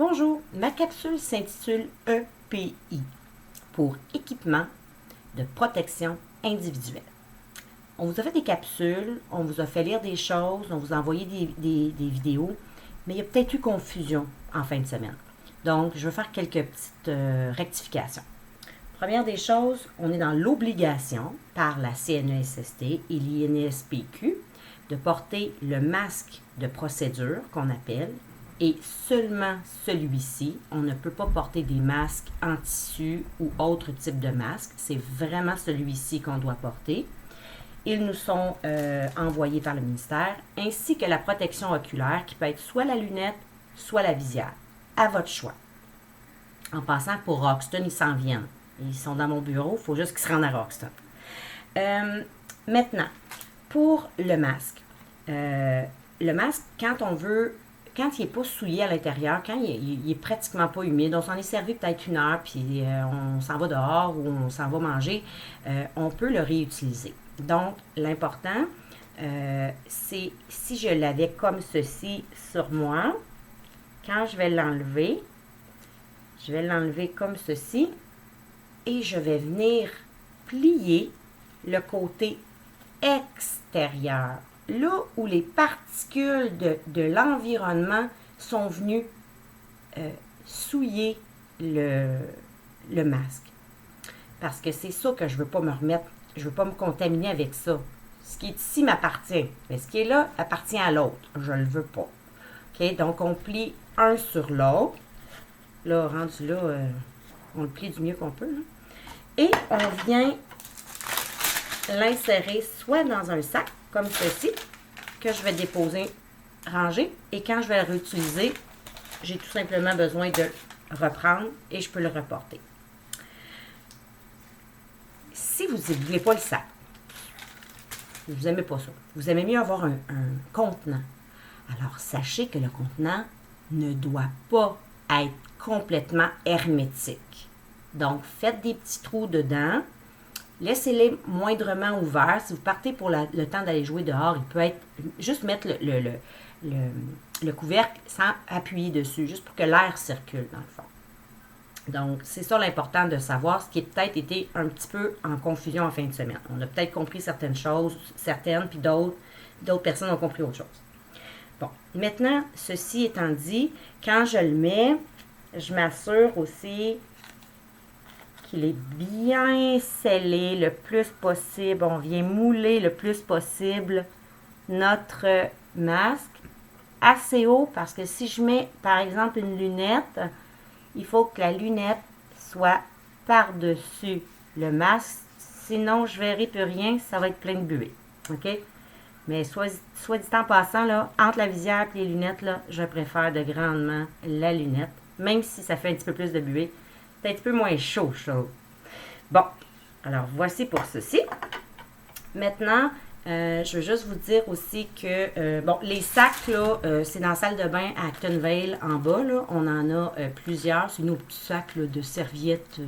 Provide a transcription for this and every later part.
Bonjour, ma capsule s'intitule EPI pour équipement de protection individuelle. On vous a fait des capsules, on vous a fait lire des choses, on vous a envoyé des vidéos, mais il y a peut-être eu confusion en fin de semaine. Donc, je vais faire quelques petites rectifications. Première des choses, on est dans l'obligation par la CNESST et l'INSPQ de porter le masque de procédure qu'on appelle, et seulement celui-ci. On ne peut pas porter des masques en tissu ou autre type de masque. C'est vraiment celui-ci qu'on doit porter. Ils nous sont envoyés par le ministère, ainsi que la protection oculaire qui peut être soit la lunette, soit la visière. À votre choix. En passant pour Roxton, ils s'en viennent. Ils sont dans mon bureau, il faut juste qu'ils se rendent à Roxton. Maintenant, pour le masque. Le masque, quand il n'est pas souillé à l'intérieur, quand il est pratiquement pas humide, on s'en est servi peut-être 1 heure, puis on s'en va dehors ou on s'en va manger, on peut le réutiliser. Donc, l'important, c'est si je l'avais comme ceci sur moi, quand je vais l'enlever comme ceci et je vais venir plier le côté extérieur. Là où les particules de l'environnement sont venues souiller le masque. Parce que c'est ça que je ne veux pas me remettre, je ne veux pas me contaminer avec ça. Ce qui est ici m'appartient, mais ce qui est là appartient à l'autre. Je ne le veux pas. OK? Donc, on plie un sur l'autre. Là, rendu là, on le plie du mieux qu'on peut. Là. Et on vient l'insérer soit dans un sac, comme ceci, que je vais déposer, ranger. Et quand je vais le réutiliser, j'ai tout simplement besoin de le reprendre et je peux le reporter. Si vous ne voulez pas le sac, vous n'aimez pas ça, vous aimez mieux avoir un contenant. Alors, sachez que le contenant ne doit pas être complètement hermétique. Donc, faites des petits trous dedans. Laissez-les moindrement ouverts. Si vous partez pour le temps d'aller jouer dehors, il peut être juste mettre le couvercle sans appuyer dessus, juste pour que l'air circule dans le fond. Donc, c'est ça l'important de savoir, ce qui a peut-être été un petit peu en confusion en fin de semaine. On a peut-être compris certaines choses, puis d'autres personnes ont compris autre chose. Bon, maintenant, ceci étant dit, quand je le mets, je m'assure aussi qu'il est bien scellé le plus possible. On vient mouler le plus possible notre masque assez haut parce que si je mets, par exemple, une lunette, il faut que la lunette soit par-dessus le masque. Sinon, je ne verrai plus rien, ça va être plein de buée. OK? Mais soit dit en passant, là, entre la visière et les lunettes, là, je préfère de grandement la lunette. Même si ça fait un petit peu plus de buée. C'est un petit peu moins chaud. Bon, alors voici pour ceci. Maintenant, je veux juste vous dire aussi que, bon, les sacs, là, c'est dans la salle de bain à Actonville en bas, là. On en a plusieurs. C'est nos petits sacs là, de serviettes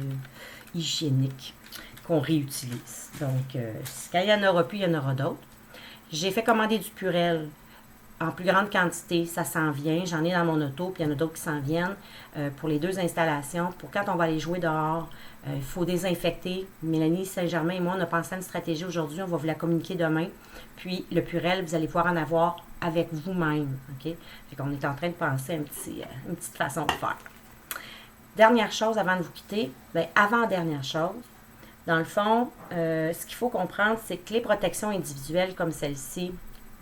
hygiéniques qu'on réutilise. Donc, quand il n'y en aura plus, il y en aura d'autres. J'ai fait commander du Purell en plus grande quantité, ça s'en vient. J'en ai dans mon auto, puis il y en a d'autres qui s'en viennent pour les 2 installations. Pour quand on va aller jouer dehors, il faut désinfecter. Mélanie Saint-Germain et moi, on a pensé à une stratégie aujourd'hui. On va vous la communiquer demain. Puis le Purell, vous allez pouvoir en avoir avec vous-même. OK? Fait qu'on est en train de penser à une petite façon de faire. Dernière chose avant de vous quitter, bien, avant-dernière chose, dans le fond, ce qu'il faut comprendre, c'est que les protections individuelles comme celle-ci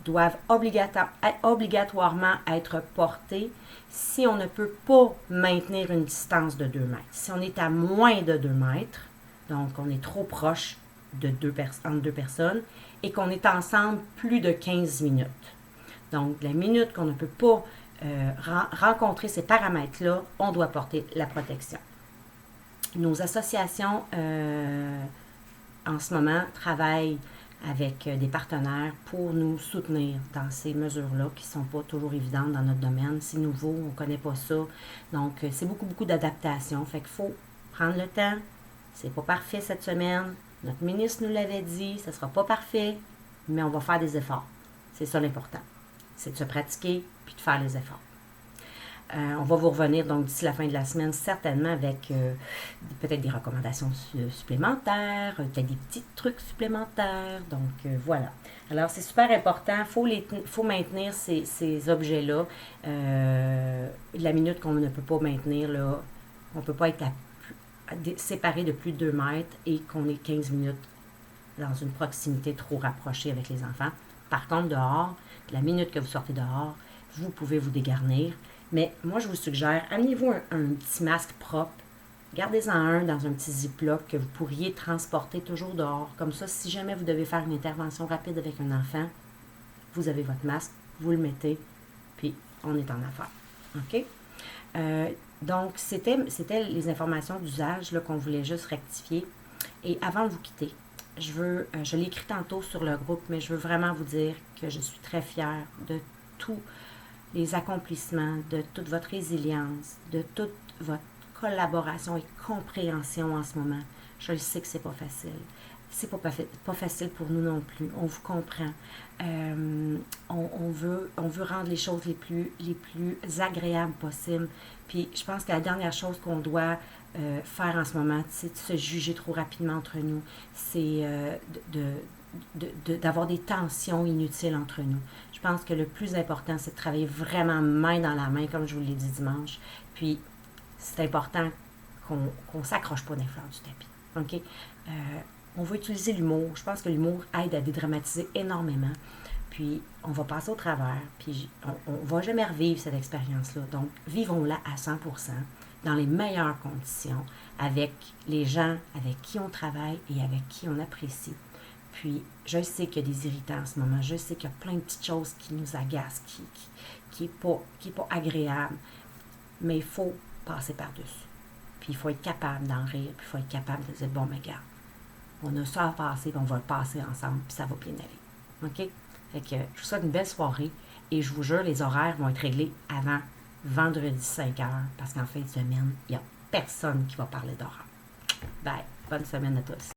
doivent obligatoirement être portées si on ne peut pas maintenir une distance de 2 mètres. Si on est à moins de 2 mètres, donc on est trop proche de entre 2 personnes, et qu'on est ensemble plus de 15 minutes. Donc, la minute qu'on ne peut pas rencontrer ces paramètres-là, on doit porter la protection. Nos associations, en ce moment, travaillent avec des partenaires pour nous soutenir dans ces mesures-là qui ne sont pas toujours évidentes dans notre domaine. C'est nouveau, on ne connaît pas ça. Donc, c'est beaucoup d'adaptation. Fait qu'il faut prendre le temps. C'est pas parfait cette semaine. Notre ministre nous l'avait dit, ça ne sera pas parfait, mais on va faire des efforts. C'est ça l'important. C'est de se pratiquer puis de faire les efforts. On va vous revenir donc d'ici la fin de la semaine, certainement avec peut-être des recommandations supplémentaires, peut-être des petits trucs supplémentaires. Donc voilà. Alors c'est super important, faut maintenir ces objets-là. La minute qu'on ne peut pas maintenir, là, on ne peut pas être séparé de plus de 2 mètres et qu'on est 15 minutes dans une proximité trop rapprochée avec les enfants. Par contre, dehors, la minute que vous sortez dehors, vous pouvez vous dégarnir. Mais moi, je vous suggère, amenez-vous un petit masque propre. Gardez-en un dans un petit ziploc que vous pourriez transporter toujours dehors. Comme ça, si jamais vous devez faire une intervention rapide avec un enfant, vous avez votre masque, vous le mettez, puis on est en affaire. OK? Donc, c'était les informations d'usage qu'on voulait juste rectifier. Et avant de vous quitter, je l'ai écrit tantôt sur le groupe, mais je veux vraiment vous dire que je suis très fière de tous les accomplissements, de toute votre résilience, de toute votre collaboration et compréhension en ce moment. Je le sais que c'est pas facile. C'est pas facile pour nous non plus. On vous comprend. On veut rendre les choses les plus agréables possibles. Puis je pense que la dernière chose qu'on doit faire en ce moment, c'est de se juger trop rapidement entre nous. C'est d'avoir des tensions inutiles entre nous. Je pense que le plus important, c'est de travailler vraiment main dans la main, comme je vous l'ai dit dimanche. Puis, c'est important qu'on ne s'accroche pas dans les fleurs du tapis. OK? On va utiliser l'humour. Je pense que l'humour aide à dédramatiser énormément. Puis, on va passer au travers. Puis, on ne va jamais revivre cette expérience-là. Donc, vivons-la à 100%, dans les meilleures conditions, avec les gens avec qui on travaille et avec qui on apprécie. Puis, je sais qu'il y a des irritants en ce moment. Je sais qu'il y a plein de petites choses qui nous agacent, qui est pas agréable. Mais il faut passer par-dessus. Puis, il faut être capable d'en rire. Puis, il faut être capable de dire, bon, mais regarde, on a ça à passer, puis on va le passer ensemble, puis ça va bien aller. OK? Fait que je vous souhaite une belle soirée. Et je vous jure, les horaires vont être réglés avant vendredi 5h. Parce qu'en fin de semaine, il n'y a personne qui va parler d'horaire. Bye. Bonne semaine à tous.